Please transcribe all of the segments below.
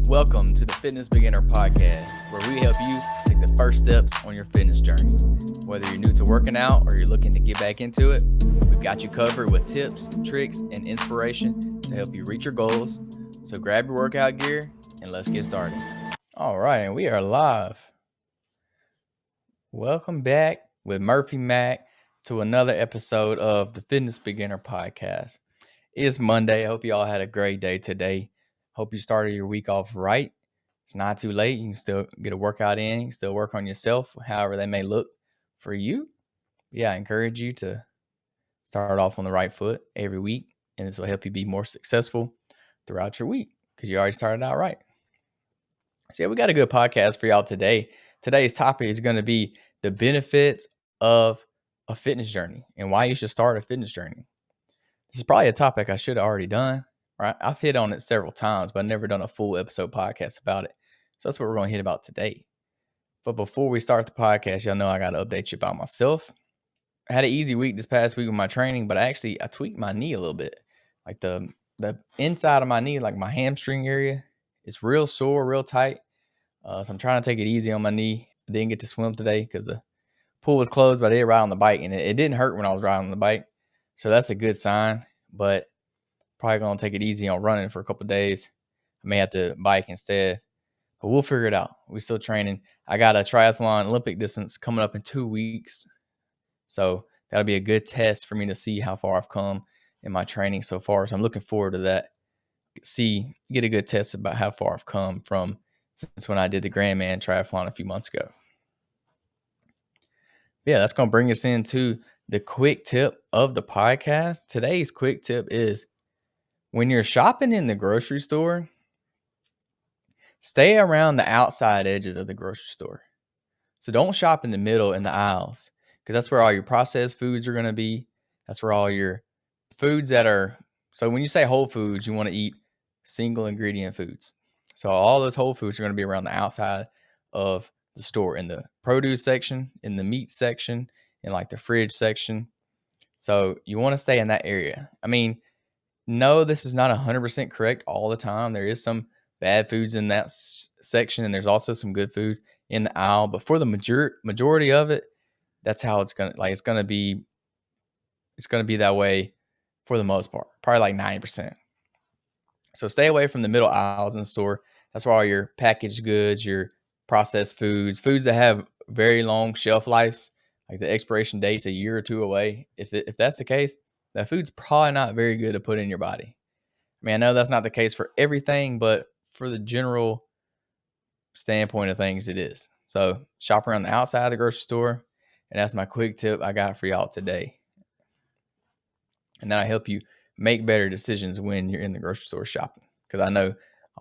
Welcome to the Fitness Beginner Podcast, where we help you take the first steps on your fitness journey. Whether you're new to working out or you're looking to get back into it, we've got you covered with tips, tricks, and inspiration to help you reach your goals. So grab your workout gear and let's get started. All right, and we are live. Welcome back with Murphy Mac to another episode of the Fitness Beginner Podcast. It's Monday. I hope you all had a great day today. Hope you started your week off right. It's not too late. You can still get a workout in. You can still work on yourself, however they may look for you. Yeah, I encourage you to start off on the right foot every week, and this will help you be more successful throughout your week because you already started out right. So yeah, we got a good podcast for y'all today. Today's topic is going to be the benefits of a fitness journey and why you should start a fitness journey. This is probably a topic I should have already done, right? I've hit on it several times, but I've never done a full episode podcast about it. So that's what we're going to hit about today. But before we start the podcast, y'all know I got to update you about myself. I had an easy week this past week with my training, but I tweaked my knee a little bit. Like the inside of my knee, like my hamstring area, it's real sore, real tight. So I'm trying to take it easy on my knee. I didn't get to swim today because the pool was closed, but I did ride on the bike, and it didn't hurt when I was riding on the bike. So that's a good sign, but probably going to take it easy on running for a couple of days. I may have to bike instead, but we'll figure it out. We're still training. I got a triathlon Olympic distance coming up in 2 weeks. So that'll be a good test for me to see how far I've come in my training so far. So I'm looking forward to that. Get a good test about how far I've come from since when I did the Grandman triathlon a few months ago. Yeah, that's going to bring us into the quick tip of the podcast. Today's quick tip is when you're shopping in the grocery store, stay around the outside edges of the grocery store. So don't shop in the middle in the aisles because that's where all your processed foods are going to be. That's where all your foods that are. So when you say whole foods, you want to eat single ingredient foods. So all those whole foods are going to be around the outside of the store, in the produce section, in the meat section, in like the fridge section. So you want to stay in that area. I mean, no, this is not 100% correct all the time. There is some bad foods in that section, and there's also some good foods in the aisle. But for the majority of it, that's how it's gonna like. It's gonna be that way for the most part, probably like 90%. So stay away from the middle aisles in the store. That's where all your packaged goods, your processed foods that have very long shelf lives, like the expiration date's a year or two away. If that's the case, that food's probably not very good to put in your body. I mean, I know that's not the case for everything, but for the general standpoint of things, it is. So shop around the outside of the grocery store, and that's my quick tip I got for y'all today. And then I help you make better decisions when you're in the grocery store shopping, because I know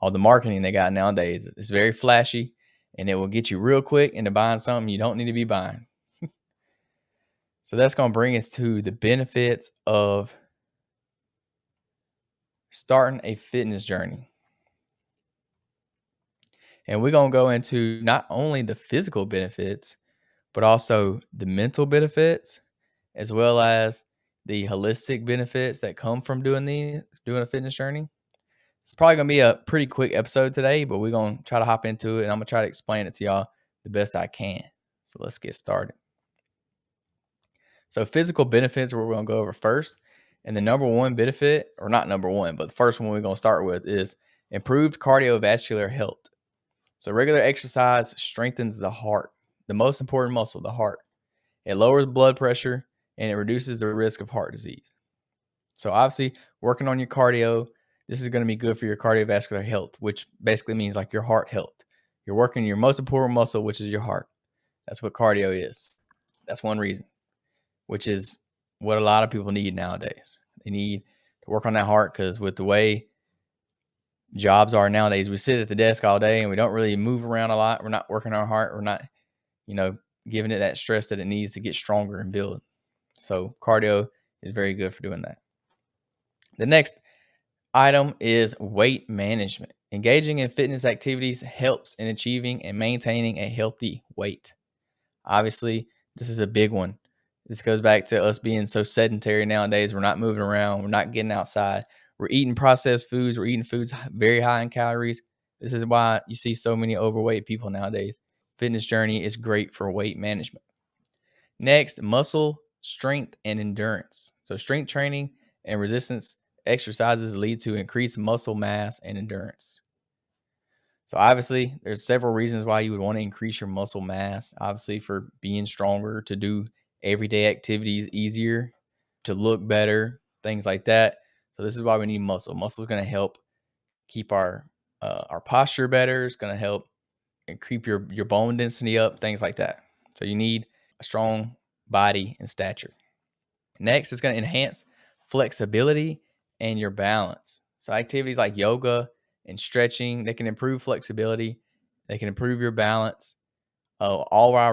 all the marketing they got nowadays is very flashy, and it will get you real quick into buying something you don't need to be buying. So that's going to bring us to the benefits of starting a fitness journey. And we're going to go into not only the physical benefits, but also the mental benefits, as well as the holistic benefits that come from doing a fitness journey. It's probably going to be a pretty quick episode today, but we're going to try to hop into it, and I'm going to try to explain it to y'all the best I can. So let's get started. So physical benefits are what we're going to go over first. And the number one benefit, or not number one, but the first one we're going to start with is improved cardiovascular health. So regular exercise strengthens the heart, the most important muscle, the heart. It lowers blood pressure, and it reduces the risk of heart disease. So obviously, working on your cardio, this is going to be good for your cardiovascular health, which basically means like your heart health. You're working your most important muscle, which is your heart. That's what cardio is. That's one reason, which is what a lot of people need nowadays. They need to work on that heart because with the way jobs are nowadays, we sit at the desk all day and we don't really move around a lot. We're not working our heart. We're not, giving it that stress that it needs to get stronger and build. So cardio is very good for doing that. The next item is weight management. Engaging in fitness activities helps in achieving and maintaining a healthy weight. Obviously, this is a big one. This goes back to us being so sedentary nowadays. We're not moving around. We're not getting outside. We're eating processed foods. We're eating foods very high in calories. This is why you see so many overweight people nowadays. Fitness Journey is great for weight management. Next, muscle strength and endurance. So, strength training and resistance exercises lead to increased muscle mass and endurance. So, obviously, there's several reasons why you would want to increase your muscle mass. Obviously, for being stronger, to do everyday activities easier, to look better, things like that. So, this is why we need muscle. Muscle is going to help keep our posture better. It's going to help and keep your bone density up, things like that. So, you need a strong body and stature. Next, it's going to enhance flexibility and your balance. So, activities like yoga and stretching, they can improve flexibility, they can improve your balance, all while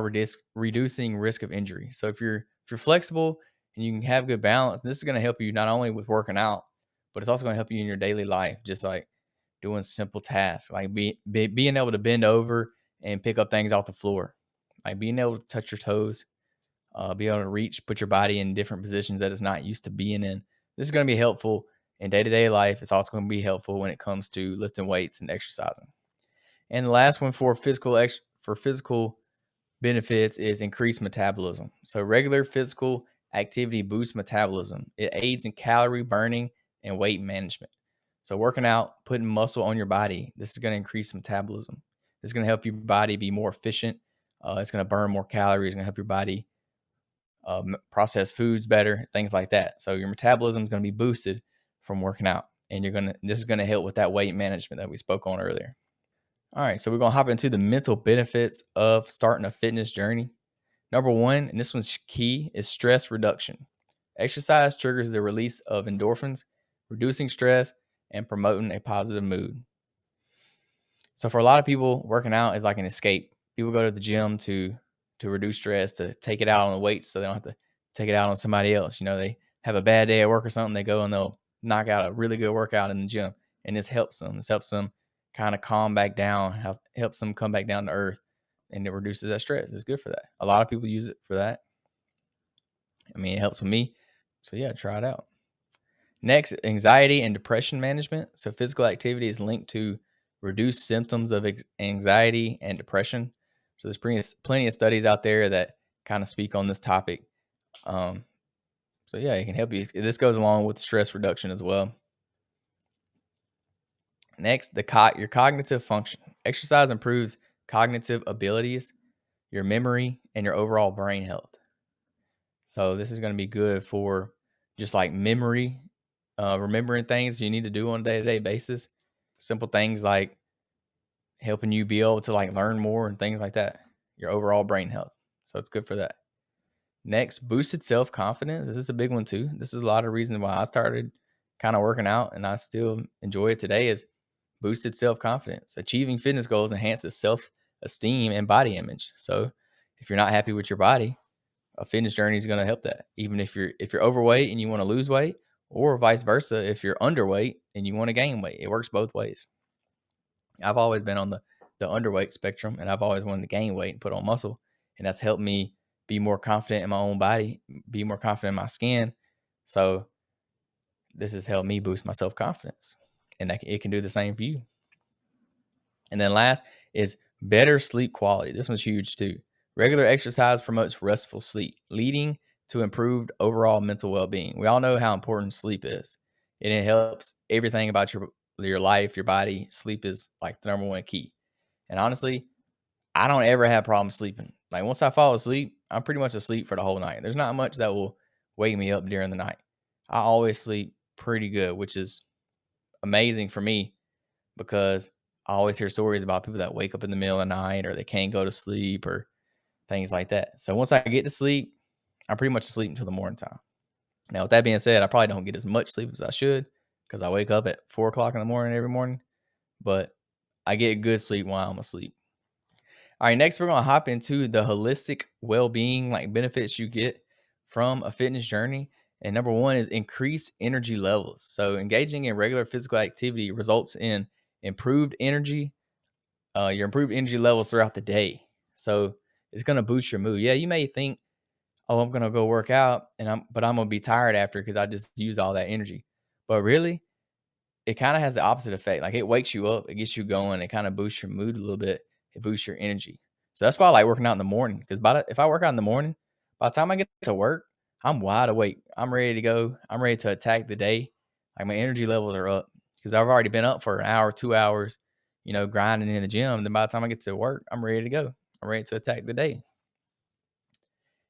reducing risk of injury. So, if you're flexible and you can have good balance, this is going to help you not only with working out, but it's also going to help you in your daily life, just like doing simple tasks, like being able to bend over and pick up things off the floor, like being able to touch your toes, be able to reach, put your body in different positions that it's not used to being in. This is going to be helpful in day to day life. It's also going to be helpful when it comes to lifting weights and exercising. And the last one for physical benefits is increased metabolism. So regular physical activity boosts metabolism. It aids in calorie burning and weight management. So working out, putting muscle on your body, this is going to increase metabolism. This is going to help your body be more efficient. It's going to burn more calories. It's going to help your body process foods better, things like that. So your metabolism is going to be boosted from working out, and this is going to help with that weight management that we spoke on earlier. All right, so we're going to hop into the mental benefits of starting a fitness journey. Number one, and this one's key, is stress reduction. Exercise triggers the release of endorphins, reducing stress and promoting a positive mood. So for a lot of people, working out is like an escape. People go to the gym to reduce stress, to take it out on the weights so they don't have to take it out on somebody else. They have a bad day at work or something, they go and they'll knock out a really good workout in the gym, and this helps them. This helps them kind of calm back down, helps them come back down to earth, and it reduces that stress. It's good for that. A lot of people use it for that. I mean, it helps with me. So yeah, try it out. Next, anxiety and depression management. So, physical activity is linked to reduced symptoms of anxiety and depression. So, there's plenty of studies out there that kind of speak on this topic. Um, so, yeah, it can help you. This goes along with stress reduction as well. Next, your cognitive function. Exercise improves cognitive abilities, your memory, and your overall brain health. So, this is going to be good for just like memory, remembering things you need to do on a day to day basis. Simple things like helping you be able to like learn more and things like that. Your overall brain health. So it's good for that. Next, boosted self confidence. This is a big one too. This is a lot of reasons why I started kind of working out and I still enjoy it today is boosted self confidence. Achieving fitness goals enhances self esteem and body image. So if you're not happy with your body, a fitness journey is going to help that. Even if you're overweight and you want to lose weight, or vice versa, if you're underweight and you want to gain weight, it works both ways. I've always been on the underweight spectrum, and I've always wanted to gain weight and put on muscle, and that's helped me be more confident in my own body, be more confident in my skin. So this has helped me boost my self confidence, and it can do the same for you. And then last is better sleep quality. This one's huge too. Regular exercise promotes restful sleep, leading to improved overall mental well-being. We all know how important sleep is, and it helps everything about your life, your body. Sleep is like the number one key. And honestly, I don't ever have problems sleeping. Like once I fall asleep, I'm pretty much asleep for the whole night. There's not much that will wake me up during the night. I always sleep pretty good, which is amazing for me because I always hear stories about people that wake up in the middle of the night or they can't go to sleep or things like that. So once I get to sleep, I'm pretty much asleep until the morning time. Now, with that being said, I probably don't get as much sleep as I should because I wake up at 4 o'clock in the morning every morning, but I get good sleep while I'm asleep. All right, next we're going to hop into the holistic well-being like benefits you get from a fitness journey. And number one is increase energy levels. So engaging in regular physical activity results in improved energy, your improved energy levels throughout the day. So it's going to boost your mood. Yeah, you may think, oh, I'm gonna go work out, but I'm gonna be tired after because I just use all that energy. But really, it kind of has the opposite effect. Like it wakes you up, it gets you going, it kind of boosts your mood a little bit, it boosts your energy. So that's why I like working out in the morning. Because if I work out in the morning, by the time I get to work, I'm wide awake. I'm ready to go. I'm ready to attack the day. Like my energy levels are up because I've already been up for an hour, 2 hours, grinding in the gym. Then by the time I get to work, I'm ready to go. I'm ready to attack the day.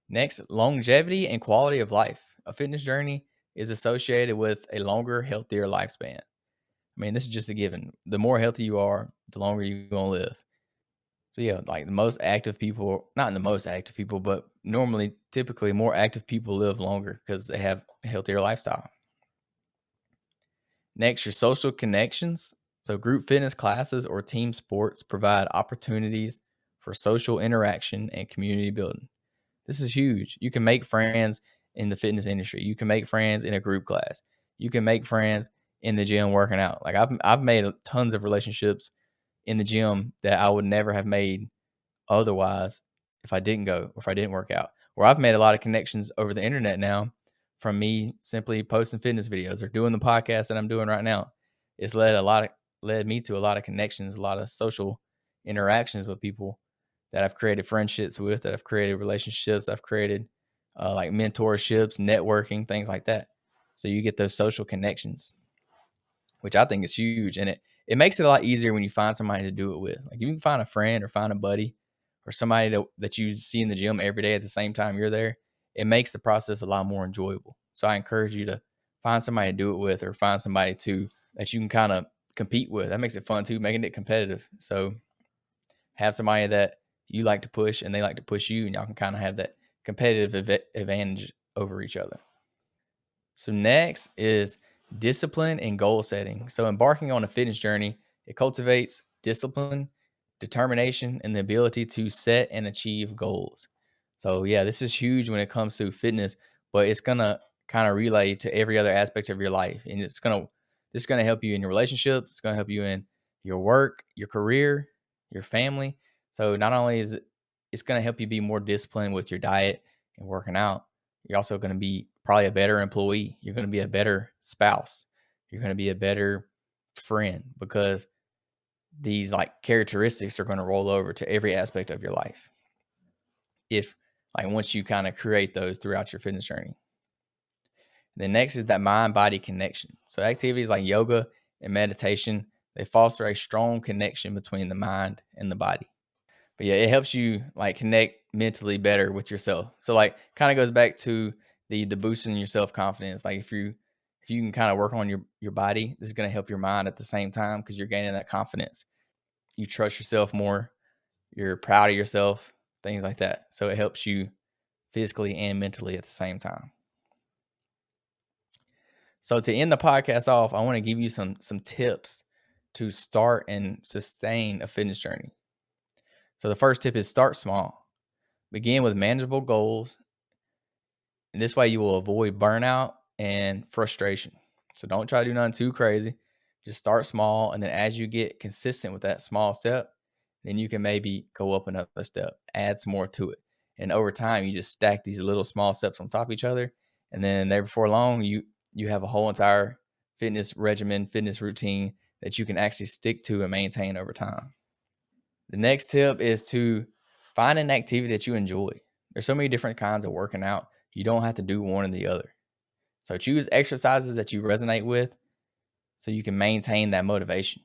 Next, longevity and quality of life. A fitness journey is associated with a longer, healthier lifespan. I mean, this is just a given. The more healthy you are, the longer you're gonna live. So yeah, like the most active people, not the most active people, but normally, typically, more active people live longer because they have a healthier lifestyle. Next, your social connections. So group fitness classes or team sports provide opportunities for social interaction and community building. This is huge. You can make friends in the fitness industry. You can make friends in a group class. You can make friends in the gym working out. Like I've made tons of relationships in the gym that I would never have made otherwise if I didn't go or if I didn't work out. Or I've made a lot of connections over the internet now from me simply posting fitness videos or doing the podcast that I'm doing right now. It's led me to a lot of connections, a lot of social interactions with people that I've created friendships with, that I've created relationships, I've created like mentorships, networking, things like that. So you get those social connections, which I think is huge. And it makes it a lot easier when you find somebody to do it with. Like you can find a friend or find a buddy or somebody that you see in the gym every day at the same time you're there. It makes the process a lot more enjoyable. So I encourage you to find somebody to do it with or find somebody that you can kind of compete with. That makes it fun too, making it competitive. So have somebody that you like to push and they like to push you, and y'all can kind of have that competitive advantage over each other. So next is discipline and goal setting. So embarking on a fitness journey, it cultivates discipline, determination, and the ability to set and achieve goals. So yeah, this is huge when it comes to fitness, but it's gonna kind of relay to every other aspect of your life. And this is gonna help you in your relationships, it's gonna help you in your work, your career, your family. So not only is it's gonna help you be more disciplined with your diet and working out, you're also going to be probably a better employee. You're going to be a better spouse. You're going to be a better friend because these like characteristics are going to roll over to every aspect of your life. If like once you kind of create those throughout your fitness journey. The next is that mind body connection. So activities like yoga and meditation, they foster a strong connection between the mind and the body. But yeah, it helps you like connect mentally better with yourself. So like kind of goes back to the boosting your self confidence. Like if you can kind of work on your body, this is going to help your mind at the same time because you're gaining that confidence. You trust yourself more. You're proud of yourself, things like that. So it helps you physically and mentally at the same time. So to end the podcast off, I want to give you some tips to start and sustain a fitness journey. So the first tip is start small. Begin with manageable goals. And this way you will avoid burnout and frustration. So don't try to do nothing too crazy. Just start small. And then as you get consistent with that small step, then you can maybe go up another step, add some more to it. And over time, you just stack these little small steps on top of each other. And then there before long, you have a whole entire fitness regimen, fitness routine that you can actually stick to and maintain over time. The next tip is to find an activity that you enjoy. There's so many different kinds of working out. You don't have to do one or the other. So choose exercises that you resonate with so you can maintain that motivation.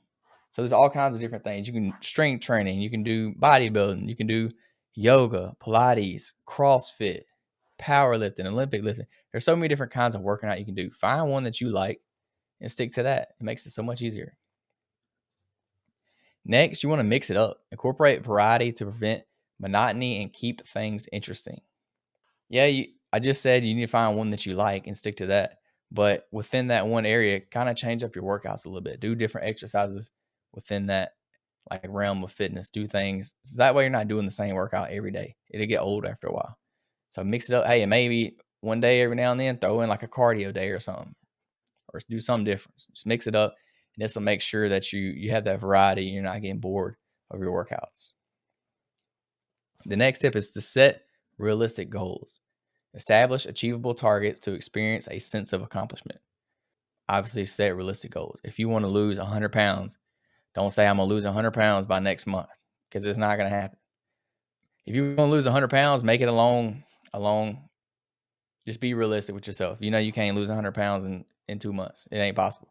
So there's all kinds of different things. You can strength training, you can do bodybuilding, you can do yoga, Pilates, CrossFit, powerlifting, Olympic lifting. There's so many different kinds of working out you can do. Find one that you like and stick to that. It makes it so much easier. Next, you want to mix it up. Incorporate variety to prevent monotony and keep things interesting. Yeah, I just said you need to find one that you like and stick to that. But within that one area, kind of change up your workouts a little bit. Do different exercises within that like realm of fitness. Do things so that way you're not doing the same workout every day. It'll get old after a while. So mix it up. Hey, maybe one day every now and then throw in like a cardio day or something, or do something different. Just mix it up, and this will make sure that you have that variety. You're not getting bored of your workouts. The next tip is to set realistic goals. Establish achievable targets to experience a sense of accomplishment. Obviously, set realistic goals. If you want to lose 100 pounds, don't say I'm going to lose 100 pounds by next month, because it's not going to happen. If you want to lose 100 pounds, make it just be realistic with yourself. You know you can't lose 100 pounds in 2 months. It ain't possible.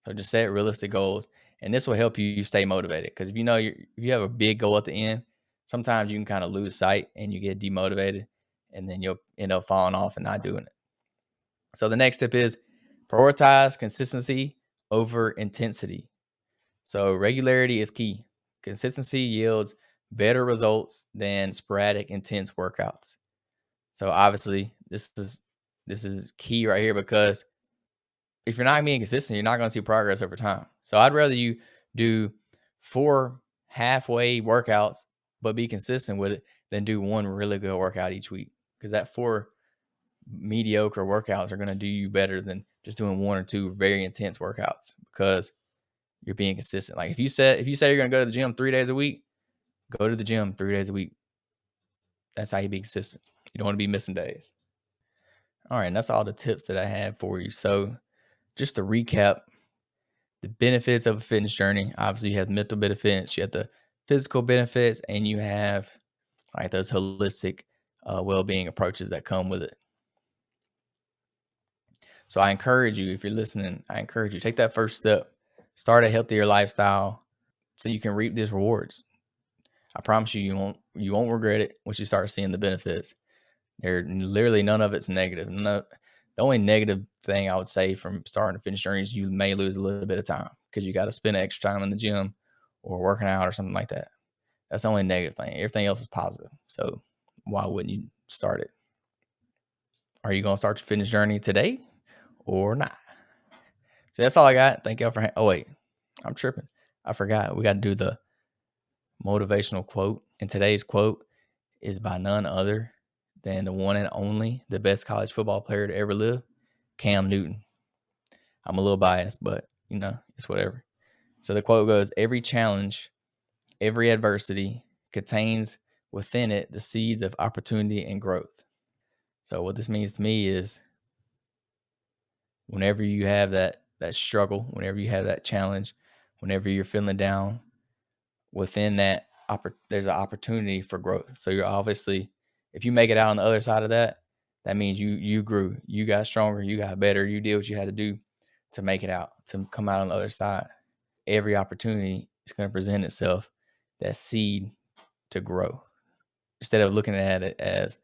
So just set realistic goals, and this will help you stay motivated. Because if you have a big goal at the end, sometimes you can kind of lose sight and you get demotivated, and then you'll end up falling off and not doing it. So the next tip is prioritize consistency over intensity. So regularity is key. Consistency yields better results than sporadic, intense workouts. So obviously, this is key right here, because if you're not being consistent, you're not going to see progress over time. So I'd rather you do 4 halfway workouts but be consistent with it than do one really good workout each week, because that 4 mediocre workouts are going to do you better than just doing 1 or 2 very intense workouts, because you're being consistent. Like if you say you're going to go to the gym 3 days a week, go to the gym 3 days a week. That's how you be consistent. You don't want to be missing days. All right, and that's all the tips that I have for you. So just to recap, the benefits of a fitness journey. Obviously, you have mental benefits, you have the physical benefits, and you have those holistic well-being approaches that come with it. So I encourage you, if you're listening, take that first step. Start a healthier lifestyle so you can reap these rewards. I promise you won't regret it once you start seeing the benefits. Literally none of it's negative. The only negative thing I would say from starting a fitness journey is you may lose a little bit of time because you got to spend extra time in the gym or working out or something like that. That's the only negative thing. Everything else is positive. So why wouldn't you start it? Are you going to start your fitness journey today or not? So that's all I got. Thank y'all for. Oh wait, I'm tripping. I forgot. We got to do the motivational quote. And today's quote is by none other than the one and only, the best college football player to ever live, Cam Newton. I'm a little biased, but it's whatever. So the quote goes, "Every challenge, every adversity contains within it the seeds of opportunity and growth." So what this means to me is whenever you have that struggle, whenever you have that challenge, whenever you're feeling down, within that there's an opportunity for growth. So you're obviously, if you make it out on the other side of that, that means you grew, you got stronger, you got better, you did what you had to do to make it out, to come out on the other side. Every opportunity is going to present itself, that seed to grow. Instead of looking at it as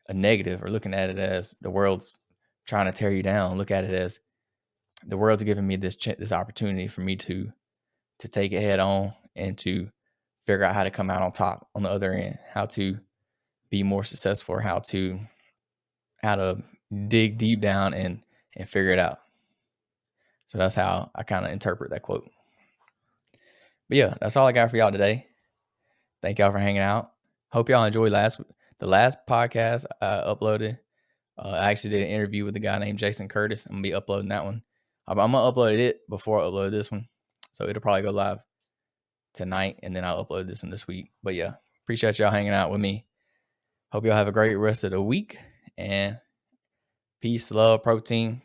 a negative or looking at it as the world's trying to tear you down, look at it as the world's giving me this opportunity for me to take it head on and to figure out how to come out on top on the other end, how to be more successful, or how to dig deep down and figure it out. So that's how I kind of interpret that quote. But yeah, that's all I got for y'all today. Thank y'all for hanging out. Hope y'all enjoyed the last podcast I uploaded. I actually did an interview with a guy named Jason Curtis. I'm going to be uploading that one. I'm going to upload it before I upload this one. So it'll probably go live tonight, and then I'll upload this one this week. But yeah, appreciate y'all hanging out with me. Hope y'all have a great rest of the week, and peace, love, protein.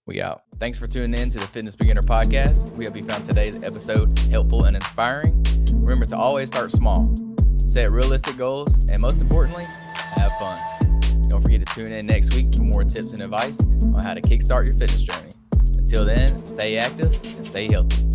We out. Thanks for tuning in to the Fitness Beginner Podcast. We hope you found today's episode helpful and inspiring. Remember to always start small, set realistic goals, and most importantly, have fun. Don't forget to tune in next week for more tips and advice on how to kickstart your fitness journey. Until then, stay active and stay healthy.